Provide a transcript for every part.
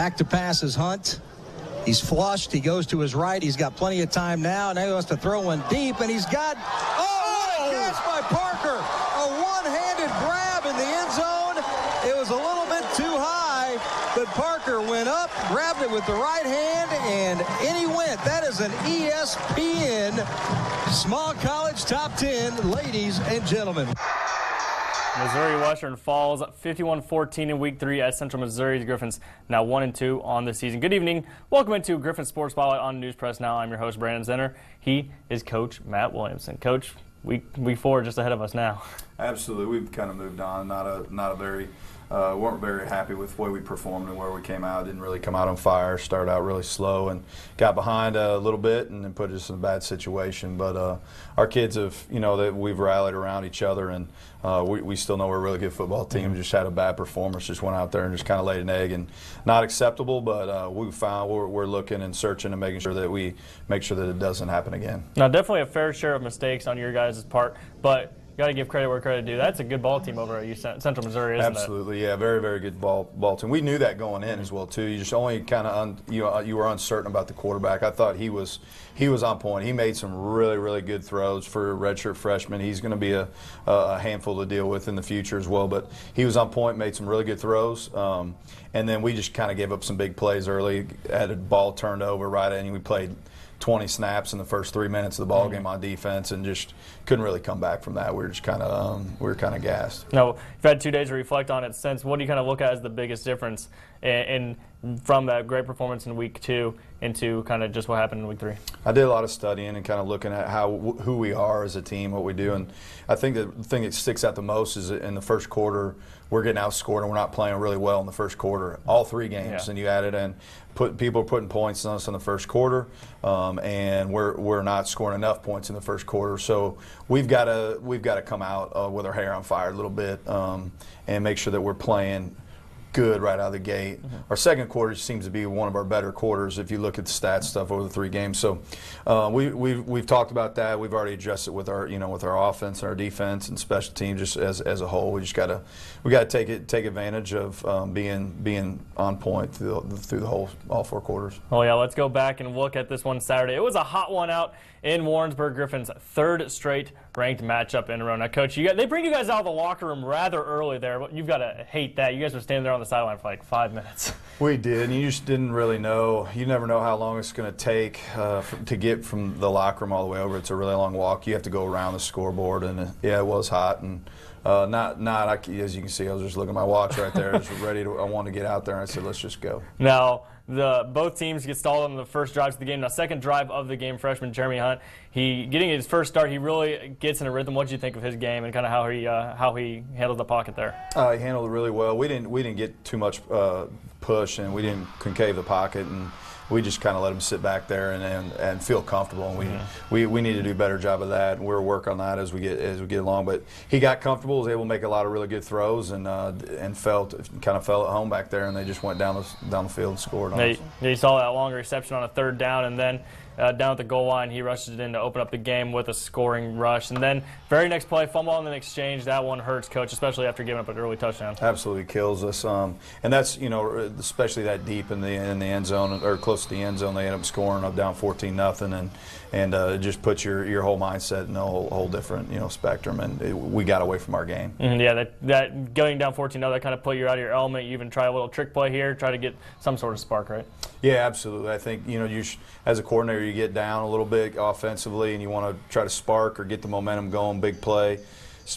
Back to pass is Hunt. He's flushed. He goes to his right. He's got plenty of time now. Now he wants to throw one deep, and he's got, what a catch by Parker. A one-handed grab in the end zone. It was a little bit too high, but Parker went up, grabbed it with the right hand, and in he went. That is an ESPN Small College Top 10, ladies and gentlemen. Missouri Western falls 51-14 in Week 3 at Central Missouri. The Griffons now 1-2 on the season. Good evening. Welcome into Griffon Sports Spotlight on News Press Now. I'm your host, Brandon Zenner. He is Coach Matt Williamson. Coach, week 4 just ahead of us now. Absolutely. We've kind of moved on. Weren't very happy with the way we performed and where we came out. Didn't really come out on fire. Started out really slow and got behind a little bit and then put us in a bad situation. But our kids have, that we've rallied around each other, and we still know we're a really good football team. Mm-hmm. Just had a bad performance. Just went out there and just kind of laid an egg, and not acceptable. But we found we're looking and searching and making sure that we make sure that it doesn't happen again. Now, definitely a fair share of mistakes on your guys' part, but you got to give credit where credit due. That's a good ball team over at Central Missouri, isn't it? Absolutely, yeah, very, very good ball team. We knew that going in as well too. You just only kind of you were uncertain about the quarterback. I thought he was on point. He made some really, really good throws for a redshirt freshman. He's going to be a handful to deal with in the future as well. But he was on point, made some really good throws, and then we just kind of gave up some big plays early. Had a ball turned over right in. We played 20 snaps in the first 3 minutes of the ball game on defense, and just couldn't really come back from that. We were just kind of gassed. Now, you've had 2 days to reflect on it since. What do you kind of look at as the biggest difference in from that great performance in Week 2 into kind of just what happened in Week 3? I did a lot of studying and kind of looking at who we are as a team, what we do, and I think the thing that sticks out the most is in the first quarter we're getting outscored and we're not playing really well in the first quarter. All 3 games, and you added in people are putting points on us in the first quarter, and we're not scoring enough points in the first quarter. So we've got to come out with our hair on fire a little bit and make sure that we're playing good right out of the gate. Mm-hmm. Our second quarter seems to be one of our better quarters if you look at the stats stuff over the 3 games. So we've talked about that. We've already addressed it with our with our offense and our defense and special teams just as a whole. We just got to take advantage of being on point through the whole all 4 quarters. Oh yeah, let's go back and look at this one Saturday. It was a hot one out in Warrensburg. Griffin's 3rd straight ranked matchup in a row. Now, Coach, they bring you guys out of the locker room rather early there, but you've got to hate that. You guys were standing there on the sideline for like 5 minutes. We did, and you just didn't really know. You never know how long it's going to take to get from the locker room all the way over. It's a really long walk. You have to go around the scoreboard, and yeah, it was hot. And as you can see, I was just looking at my watch right there. I was ready to. I wanted to get out there, and I said, let's just go. Now, both teams get stalled on the first drives of the game. Now, second drive of the game, freshman Jeremy Hunt, getting his first start, he really gets in a rhythm. What did you think of his game and kind of how he handled the pocket there? He handled it really well. We didn't get too much push, and we didn't concave the pocket, and we just kind of let him sit back there and feel comfortable. And we need to do a better job of that. And we'll work on that as we get along. But he got comfortable, was able to make a lot of really good throws, and felt at home back there. And they just went down the field and scored. They saw that long reception on a 3rd down, and then down at the goal line, he rushes it in to open up the game with a scoring rush. And then very next play, fumble and then exchange. That one hurts, Coach, especially after giving up an early touchdown. Absolutely kills us. And that's, especially that deep in the end zone or close to the end zone, they end up scoring up down 14-0, and it just puts your whole mindset in a whole different spectrum. And we got away from our game. Yeah, that going down 14-0, that kind of put you out of your element. You even try a little trick play here, try to get some sort of spark, right? Yeah, absolutely. I think as a coordinator, you get down a little bit offensively, and you want to try to spark or get the momentum going, big play,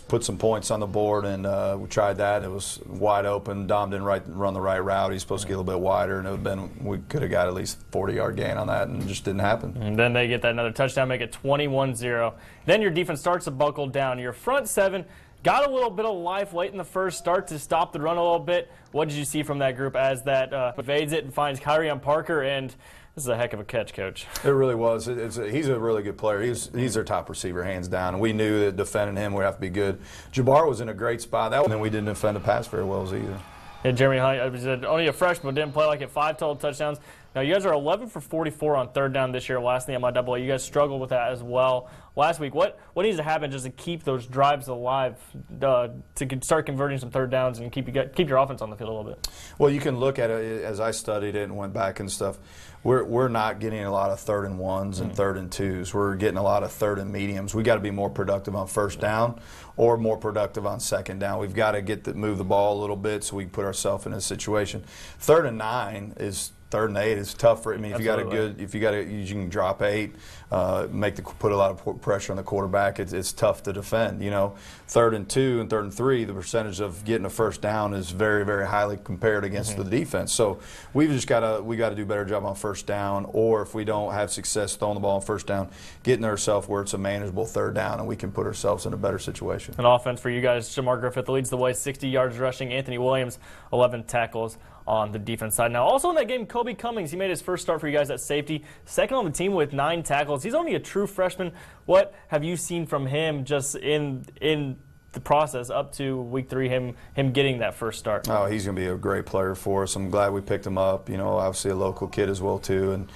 put some points on the board, and we tried that. It was wide open. Dom didn't run the right route. He's supposed to get a little bit wider, and we could have got at least 40-yard gain on that, and it just didn't happen. And then they get that another touchdown, make it 21-0. Then your defense starts to buckle down. Your front 7 got a little bit of life late in the first, start to stop the run a little bit. What did you see from that group as that evades it and finds Kyrie on Parker? And this is a heck of a catch, Coach. It really was. He's a really good player. He's their top receiver, hands down. And we knew that defending him would have to be good. Jabbar was in a great spot. And then we didn't defend the pass very well either. Yeah, Jeremy Hunt was only a freshman, but didn't play like it. 5 total touchdowns. Now, you guys are 11 for 44 on third down this year, last in the MIAA. You guys struggled with that as well last week. What needs to happen just to keep those drives alive, to start converting some third downs and keep your offense on the field a little bit? Well, you can look at it as I studied it and went back and stuff. We're not getting a lot of 3rd and 1s and 3rd and 2s. We're getting a lot of 3rd and mediums. We got to be more productive on first down or more productive on second down. We've got to move the ball a little bit so we can put ourselves in a situation. 3rd and 9 is. 3rd and 8 is tough for. I mean, if you can drop 8, put a lot of pressure on the quarterback. It's tough to defend. 3rd and 2 and 3rd and 3, the percentage of getting a first down is very, very highly compared against the defense. So we got to do a better job on first down, or if we don't have success throwing the ball on first down, getting ourselves where it's a manageable 3rd down, and we can put ourselves in a better situation. An offense for you guys. Jamar Griffith leads the way, 60 yards rushing. Anthony Williams, 11 tackles on the defense side. Now, also in that game, Kobe Cummings, he made his first start for you guys at safety, second on the team with 9 tackles. He's only a true freshman. What have you seen from him just in the process up to week 3, him getting that first start? Oh, he's going to be a great player for us. I'm glad we picked him up. Obviously a local kid as well too, and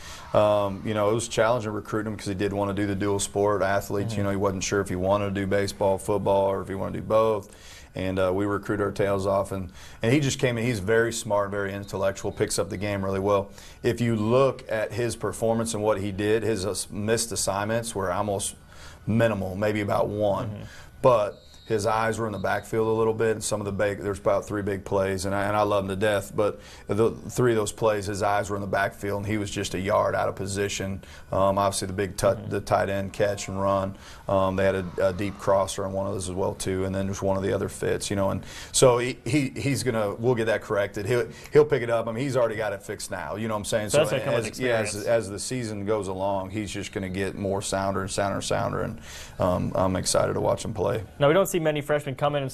it was challenging recruiting him because he did want to do the dual sport athletes. He wasn't sure if he wanted to do baseball, football, or if he wanted to do both. And we recruit our tails off, and he just came in. He's very smart, very intellectual, picks up the game really well. If you look at his performance and what he did, his missed assignments were almost minimal, maybe about 1. But his eyes were in the backfield a little bit, and some of there's about 3 big plays, and I love him to death. But the 3 of those plays, his eyes were in the backfield, and he was just a yard out of position. Obviously, the tight end catch and run. They had a deep crosser on one of those as well too, and then there's one of the other fits. And so we'll get that corrected. He'll pick it up. I mean, he's already got it fixed now. You know what I'm saying? So as the season goes along, he's just going to get more sounder and sounder and sounder, and I'm excited to watch him play. Now, we don't see many freshmen come in and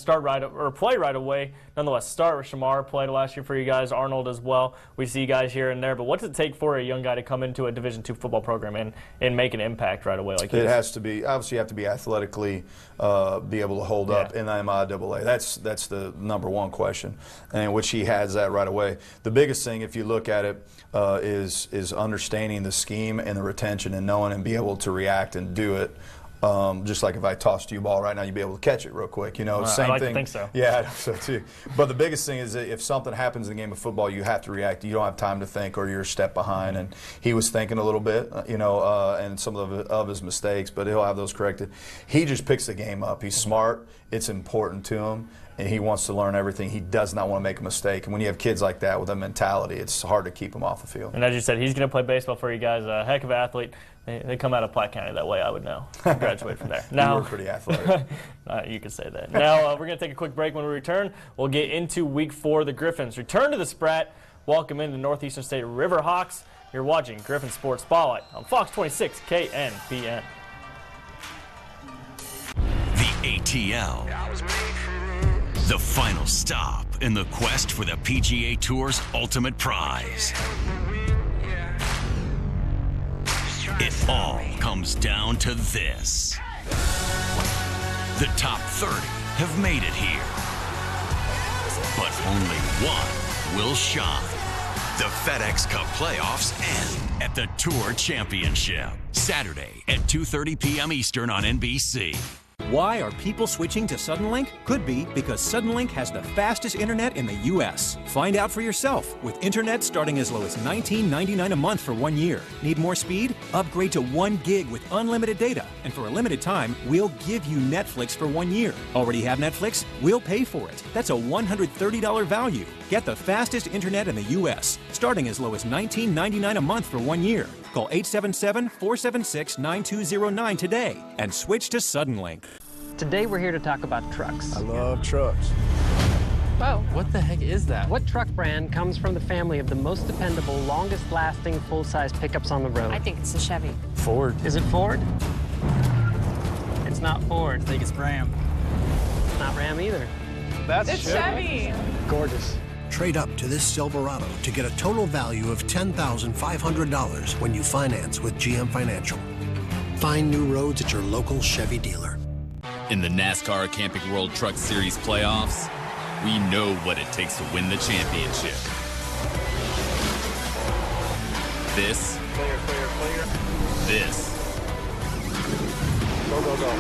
play right away. Nonetheless, start with Shamar, played last year for you guys, Arnold as well. We see guys here and there, but what's it take for a young guy to come into a Division II football program and make an impact right away? Like it has to be, obviously you have to be athletically, be able to hold up in the MIAA. That's the number one question, and which he has that right away. The biggest thing, if you look at it, is understanding the scheme and the retention and knowing and be able to react and do it. Just like if I tossed you a ball right now, you'd be able to catch it real quick. Same I thing. To think so. Yeah, I think so too. But the biggest thing is that if something happens in the game of football, you have to react. You don't have time to think, or you're a step behind. And he was thinking a little bit, and some of his mistakes, but he'll have those corrected. He just picks the game up. He's smart. It's important to him, and he wants to learn everything. He does not want to make a mistake. And when you have kids like that with a mentality, it's hard to keep them off the field. And as you said, he's going to play baseball for you guys. A heck of an athlete. They come out of Platte County that way, I would know. Graduate from there. Now, you were pretty athletic. You could say that. Now, we're going to take a quick break. When we return, we'll get into Week 4. The Griffons return to the Sprat. Welcome in the Northeastern State Riverhawks. You're watching Griffon Sports Spotlight on Fox 26 KNPN. The ATL. The final stop in the quest for the PGA Tour's ultimate prize. It all comes down to this. The top 30 have made it here, but only one will shine. The FedEx Cup playoffs end at the Tour Championship, Saturday at 2:30 p.m. Eastern on NBC. Why are people switching to Suddenlink? Could be because Suddenlink has the fastest internet in the U.S. Find out for yourself with internet starting as low as $19.99 a month for 1 year. Need more speed? Upgrade to 1 gig with unlimited data. And for a limited time, we'll give you Netflix for 1 year. Already have Netflix? We'll pay for it. That's a $130 value. Get the fastest internet in the U.S. starting as low as $19.99 a month for 1 year. Call 877-476-9209 today and switch to Suddenlink. Today we're here to talk about trucks. I love trucks. Whoa. What the heck is that? What truck brand comes from the family of the most dependable, longest-lasting, full-size pickups on the road? I think it's a Chevy. Ford. Is it Ford? It's not Ford. I think it's Ram. It's not Ram either. That's Chevy. Gorgeous. Trade up to this Silverado to get a total value of $10,500 when you finance with GM Financial. Find new roads at your local Chevy dealer. In the NASCAR Camping World Truck Series playoffs, we know what it takes to win the championship. This. Clear, clear, clear. This. Go, go, go.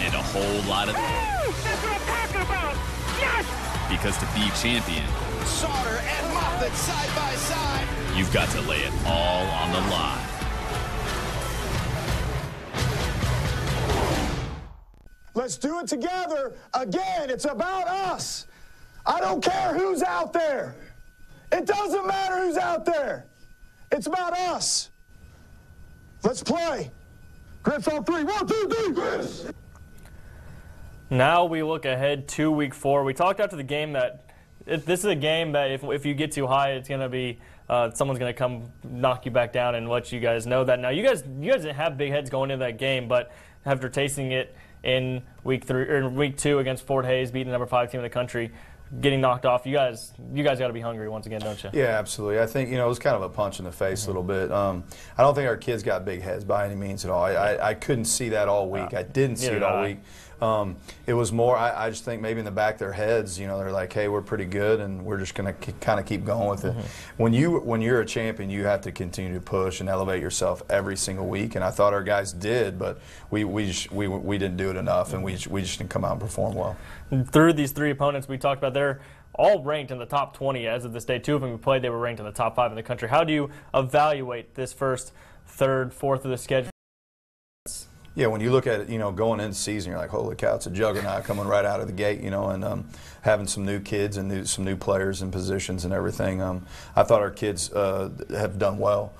And a whole lot of... That's what I'm talking about! Yes! Because to be champion, Sauter and Moffitt side by side. you've got to lay it all on the line. Let's do it together. Again, it's about us. I don't care who's out there. It doesn't matter who's out there. It's about us. Let's play. Griff's on three. 1, 2, 3, Griffs. Now we look ahead to week 4. We talked after the game that this is a game that if you get too high, it's going to be someone's going to come knock you back down and let you guys know that. Now you guys didn't have big heads going into that game, but after tasting it in week 2 against Fort Hays, beating the number 5 team in the country, getting knocked off, you guys got to be hungry once again, don't you? Yeah, absolutely. I think, it was kind of a punch in the face a little bit. I don't think our kids got big heads by any means at all. I couldn't see that all week. I didn't see it all week. It was more, I just think maybe in the back of their heads, they're like, hey, we're pretty good, and we're just going to kind of keep going with it. When you're a champion, you have to continue to push and elevate yourself every single week, and I thought our guys did, but we didn't do it enough, and we just didn't come out and perform well. Through these 3 opponents we talked about, they're all ranked in the top 20 as of this day. 2 of them we played, they were ranked in the top 5 in the country. How do you evaluate this first, third, fourth of the schedule? Yeah, when you look at it, going into the season, you're like, holy cow, it's a juggernaut coming right out of the gate, and having some new kids and some new players and positions and everything. I thought our kids have done well.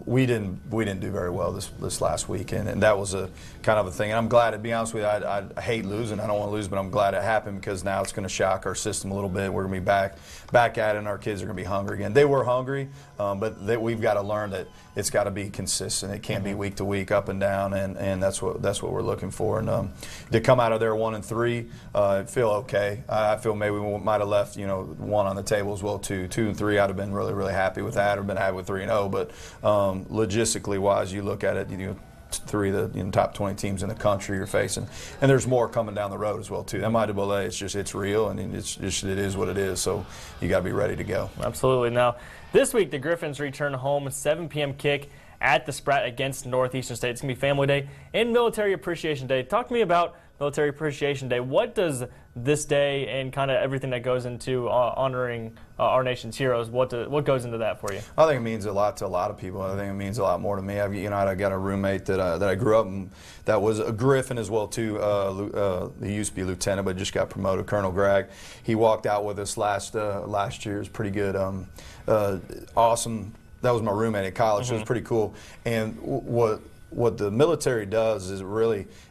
We didn't do very well this last week, and that was a kind of a thing. And I'm glad, to be honest with you, I hate losing. I don't want to lose, but I'm glad it happened because now it's going to shock our system a little bit. We're going to be back at it, and our kids are going to be hungry again. They were hungry, but we've got to learn that it's got to be consistent. It can't be week to week, up and down, and that's what we're looking for. And to come out of there 1-3, I feel okay. I feel maybe we might have left 1 on the table as well too. 2 and 3, I'd have been really, really happy with that, or been happy with 3-0. But logistically wise, you look at it, 3 of the top 20 teams in the country you're facing, and there's more coming down the road as well too. MIAA, it's real, and it is what it is. So you got to be ready to go. Absolutely. Now this week the Griffins return home, 7 p.m. kick at the Spratt against Northeastern State. It's going to be Family Day and Military Appreciation Day. Talk to me about Military Appreciation Day. What does this day and kind of everything that goes into honoring our nation's heroes, what goes into that for you? I think it means a lot to a lot of people. I think it means a lot more to me. I got a roommate that I grew up in that was a Griffon as well too. He used to be a lieutenant, but just got promoted, Colonel Gregg. He walked out with us last year. It was pretty good. Awesome. That was my roommate at college. So it was pretty cool. And what the military does is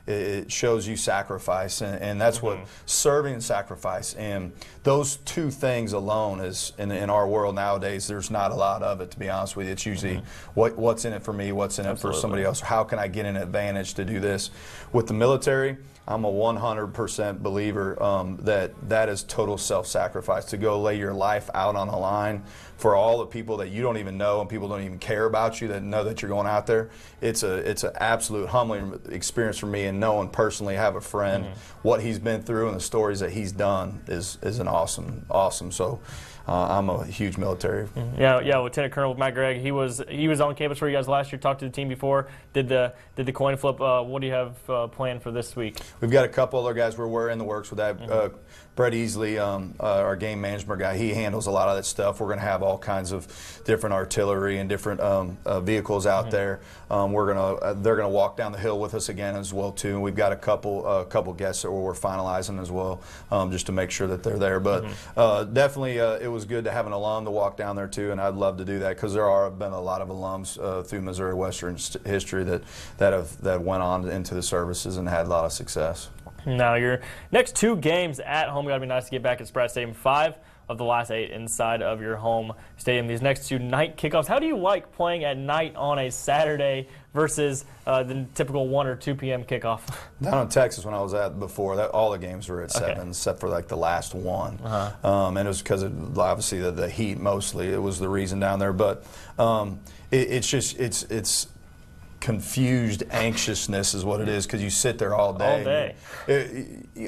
it shows you sacrifice, and that's what serving and sacrifice. And those 2 things alone is in our world nowadays. There's not a lot of it, to be honest with you. It's usually what's in it for me, what's in it for somebody else. How can I get an advantage to do this? With the military, I'm a 100% believer that is total self-sacrifice, to go lay your life out on the line for all the people that you don't even know and people don't even care about you, that know that you're going out there. It's an absolute humbling experience for me, and knowing personally, have a friend, what he's been through and the stories that he's done is an awesome. So I'm a huge military. Yeah, Lieutenant Colonel Matt Gregg, he was on campus for you guys last year, talked to the team before, did the coin flip. What do you have planned for this week? We've got a couple other guys we're in the works with that. Brett Easley, our game management guy, he handles a lot of that stuff. We're going to have all kinds of different artillery and different vehicles out there. They're going to walk down the hill with us again as well too. We've got a couple guests that we're finalizing as well, just to make sure that they're there. But definitely, it was good to have an alum to walk down there too, and I'd love to do that because there have been a lot of alums through Missouri Western history that went on into the services and had a lot of success. Now, your next 2 games at home, got to be nice to get back at Spratt Stadium. 5 of the last 8 inside of your home stadium. These next 2 night kickoffs. How do you like playing at night on a Saturday versus the typical 1 or 2 p.m. kickoff? Down in Texas, when I was at before, all the games were at 7, except for like the last one. And it was because of obviously the heat mostly. It was the reason down there, but it's confused anxiousness is what it is, because you sit there all day.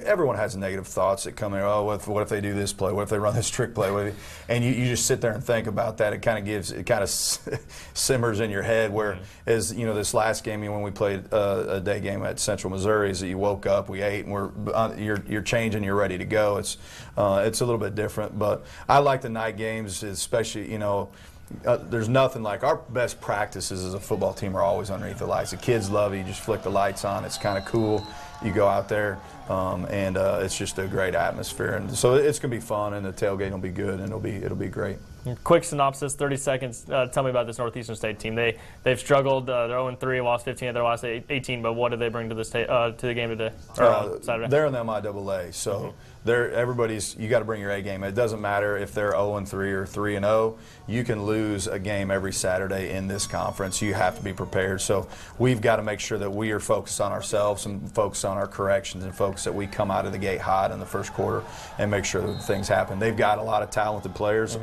Everyone has negative thoughts that come in. Oh, what if they do this play? What if they run this trick play? And you just sit there and think about that. It kind of simmers in your head. Whereas this last game when we played a day game at Central Missouri, is that you woke up, we ate, and you're changing, you're ready to go. It's a little bit different, but I like the night games, especially there's nothing like our best practices as a football team are always underneath the lights. The kids love it. You just flick the lights on. It's kind of cool. You go out there, and it's just a great atmosphere. And so it's going to be fun, and the tailgate will be good, and it'll be great. Quick synopsis, 30 seconds. Tell me about this Northeastern State team. They've struggled. They're 0-3, lost 15 of their last 18. But what do they bring to to the game today? Or Saturday? They're in the MIAA, so you got to bring your A game. It doesn't matter if they're 0-3 or 3-0. You can lose a game every Saturday in this conference. You have to be prepared. So we've got to make sure that we are focused on ourselves and focused on our corrections and focus that we come out of the gate hot in the first quarter and make sure that things happen. They've got a lot of talented players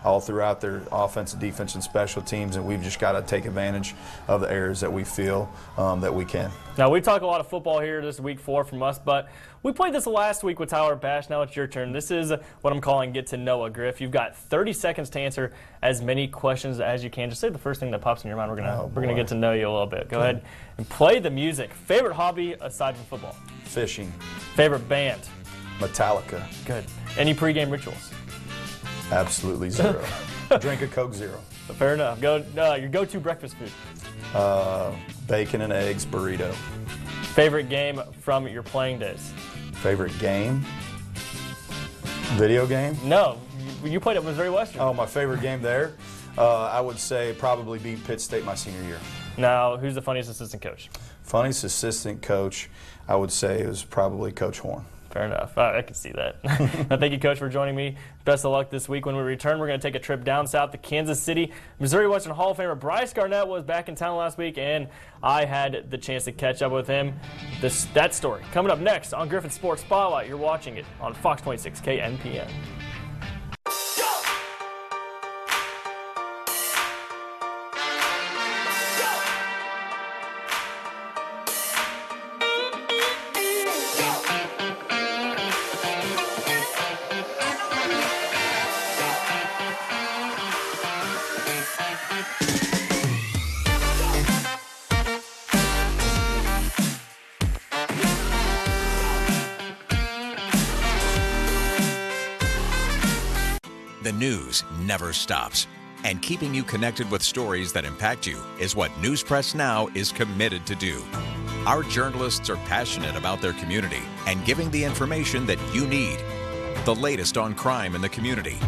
all throughout their offense, defense, and special teams, and we've just got to take advantage of the areas that we feel that we can. Now, we talk a lot of football here. This is week 4 from us, but we played this last week with Tyler Bash. Now it's your turn. This is what I'm calling Get to Know a Griff. You've got 30 seconds to answer as many questions as you can. Just say the first thing that pops in your mind. We're gonna get to know you a little bit. Go ahead and play the music. Favorite hobby aside from football? Fishing. Favorite band? Metallica. Good. Any pregame rituals? Absolutely zero. Drink a Coke Zero. Fair enough. Your go-to breakfast food? Bacon and eggs burrito. Favorite game from your playing days? Favorite game? Video game? No. You played at Missouri Western. Oh, my favorite game there? I would say probably beat Pitt State my senior year. Now, who's the funniest assistant coach? Funniest assistant coach, I would say, is probably Coach Horn. Fair enough. I can see that. Thank you, Coach, for joining me. Best of luck this week. When we return, we're going to take a trip down south to Kansas City. Missouri Western Hall of Famer Bryce Garnett was back in town last week, and I had the chance to catch up with him. That story coming up next on Griffon Sports Spotlight. You're watching it on Fox 26 KNPN. The news never stops, and keeping you connected with stories that impact you is what News Press Now is committed to do. Our journalists are passionate about their community and giving the information that you need. The latest on crime in the community,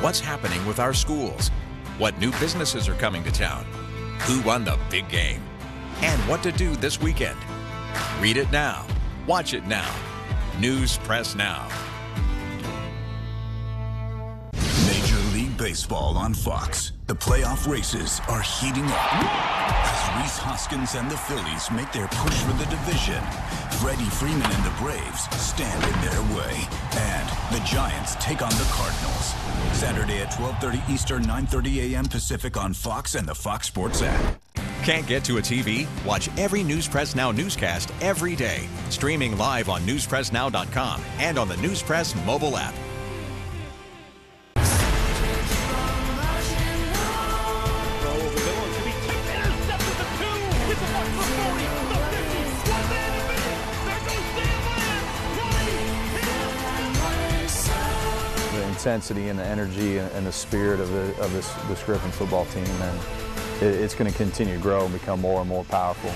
what's happening with our schools, what new businesses are coming to town, who won the big game, and what to do this weekend. Read it now. Watch it now. News Press Now. Baseball on Fox. The playoff races are heating up as Rhys Hoskins and the Phillies make their push for the division. Freddie Freeman and the Braves stand in their way, and the Giants take on the Cardinals. Saturday at 12:30 Eastern, 9:30 a.m. Pacific on Fox and the Fox Sports app. Can't get to a TV? Watch every News Press Now newscast every day. Streaming live on newspressnow.com and on the News Press mobile app. Intensity and the energy and the spirit of this Griffon football team, and it's going to continue to grow and become more and more powerful.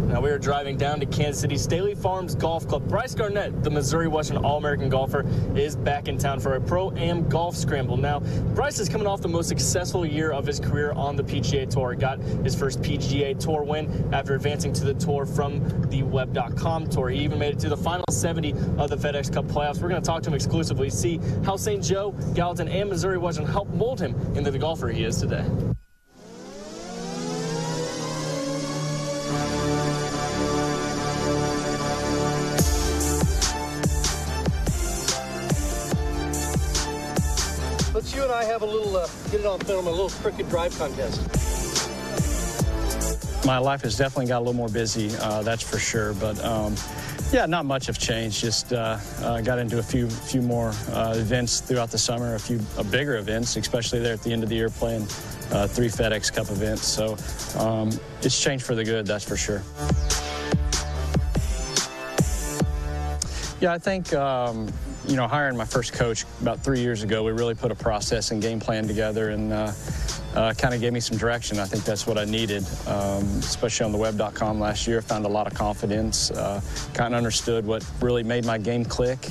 Now we are driving down to Kansas City. Staley Farms Golf Club. Bryce Garnett, the Missouri Western All-American golfer, is back in town for a Pro-Am golf scramble. Now, Bryce is coming off the most successful year of his career on the PGA Tour. Got his first PGA Tour win after advancing to the tour from the Web.com Tour. He even made it to the final 70 of the FedEx Cup playoffs. We're going to talk to him exclusively, see how St. Joe, Gallatin, and Missouri Western helped mold him into the golfer he is today. let you and I have a little, get it on film, a little cricket drive contest. My life has definitely got a little more busy, that's for sure. But yeah, not much have changed. Just got into a few more events throughout the summer, a few bigger events, especially there at the end of the year, playing 3 FedEx Cup events. So it's changed for the good, that's for sure. Yeah, I think, you know, hiring my first coach about 3 years ago, we really put a process and game plan together and kind of gave me some direction. I think that's what I needed, especially on the web.com last year. I found a lot of confidence, kind of understood what really made my game click.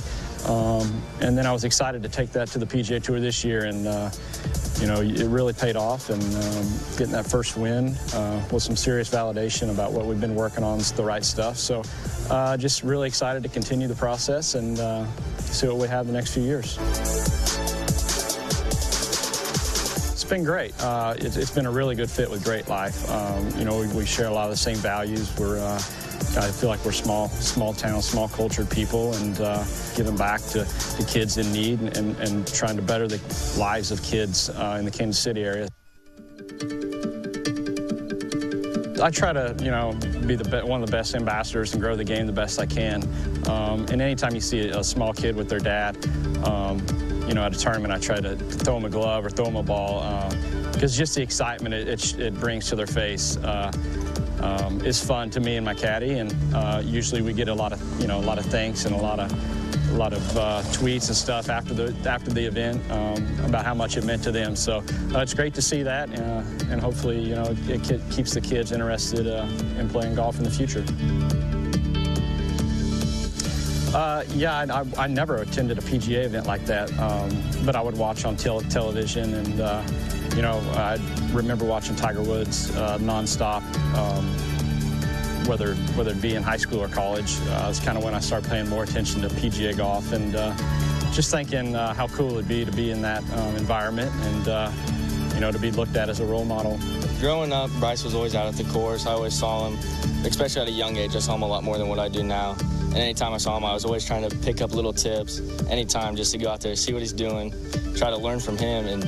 And then I was excited to take that to the PGA Tour this year, and you know, it really paid off, and getting that first win was some serious validation about what we've been working on is the right stuff. So just really excited to continue the process and see what we have the next few years. It's been great. It's been a really good fit with Great Life. You know, we share a lot of the same values. I feel like we're small town, small cultured people, and giving back to kids in need and trying to better the lives of kids in the Kansas City area. I try to, you know, be one of the best ambassadors and grow the game the best I can. And anytime you see a small kid with their dad, you know, at a tournament, I try to throw them a glove or throw them a ball, because just the excitement it brings to their face is fun to me and my caddy, and usually we get a lot of thanks and a lot of tweets and stuff after the event about how much it meant to them. So it's great to see that, and hopefully, you know, it keeps the kids interested in playing golf in the future. Yeah, I never attended a PGA event like that, but I would watch on television, and you know, I remember watching Tiger Woods nonstop, whether it be in high school or college. It's kind of when I started paying more attention to PGA golf, and just thinking how cool it'd be to be in that environment, and you know, to be looked at as a role model. Growing up, Bryce was always out at the course. I always saw him, especially at a young age. I saw him a lot more than what I do now. And anytime I saw him, I was always trying to pick up little tips, anytime, just to go out there, see what he's doing, try to learn from him, and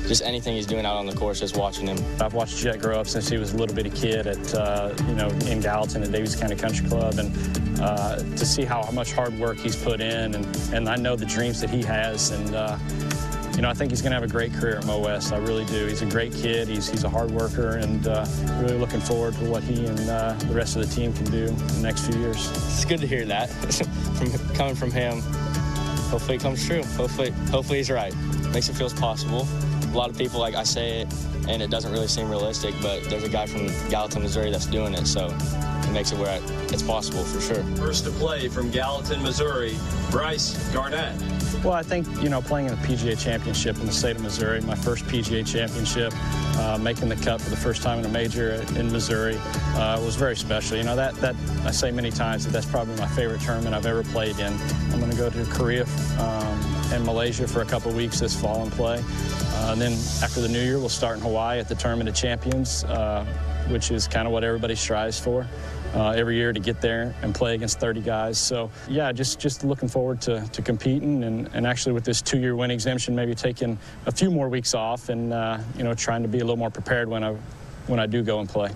just anything he's doing out on the course, just watching him. I've watched Jet grow up since he was a little bitty kid at, you know, in Gallatin at Davies County Country Club, and to see how much hard work he's put in, and I know the dreams that he has, and you know, I think he's going to have a great career at Mo West. I really do. He's a great kid. He's a hard worker, and really looking forward to what he and the rest of the team can do in the next few years. It's good to hear that coming from him. Hopefully it comes true. Hopefully he's right. Makes it feel possible. A lot of people, like, I say it, and it doesn't really seem realistic, but there's a guy from Gallatin, Missouri that's doing it, so it makes it where it's possible for sure. First to play from Gallatin, Missouri, Bryce Garnett. Well, I think, you know, playing in a PGA championship in the state of Missouri, my first PGA championship, making the cut for the first time in a major in Missouri was very special. You know, that I say many times that's probably my favorite tournament I've ever played in. I'm going to go to Korea and Malaysia for a couple weeks this fall and play. And then after the new year, we'll start in Hawaii at the Tournament of Champions, which is kind of what everybody strives for every year, to get there and play against 30 guys. So yeah, just looking forward to competing, and actually with this 2-year win exemption, maybe taking a few more weeks off, and you know, trying to be a little more prepared when I do go and play.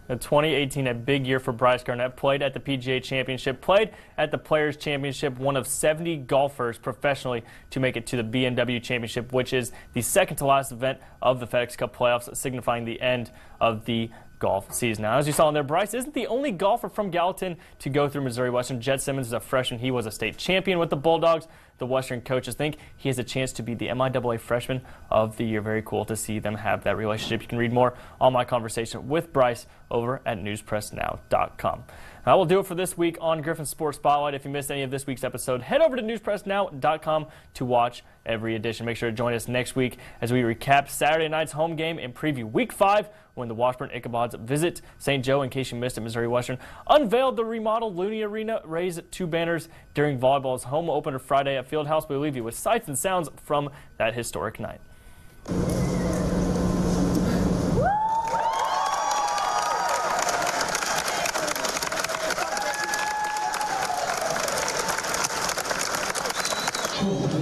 In 2018, a big year for Bryce Garnett. Played at the PGA Championship, played at the Players Championship, one of 70 golfers professionally to make it to the BMW Championship, which is the second to last event of the FedEx Cup playoffs, signifying the end of the golf season. Now, as you saw in there, Bryce isn't the only golfer from Gallatin to go through Missouri Western. Jet Simmons is a freshman. He was a state champion with the Bulldogs. The Western coaches think he has a chance to be the MIAA Freshman of the Year. Very cool to see them have that relationship. You can read more on my conversation with Bryce over at newspressnow.com. That will do it for this week on Griffon Sports Spotlight. If you missed any of this week's episode, head over to newspressnow.com to watch every edition. Make sure to join us next week as we recap Saturday night's home game and preview Week 5 when the Washburn Ichabods visit St. Joe. In case you missed it, Missouri Western unveiled the remodeled Looney Arena, raised 2 banners during volleyball's home opener Friday at Fieldhouse. We'll leave you with sights and sounds from that historic night. Cool.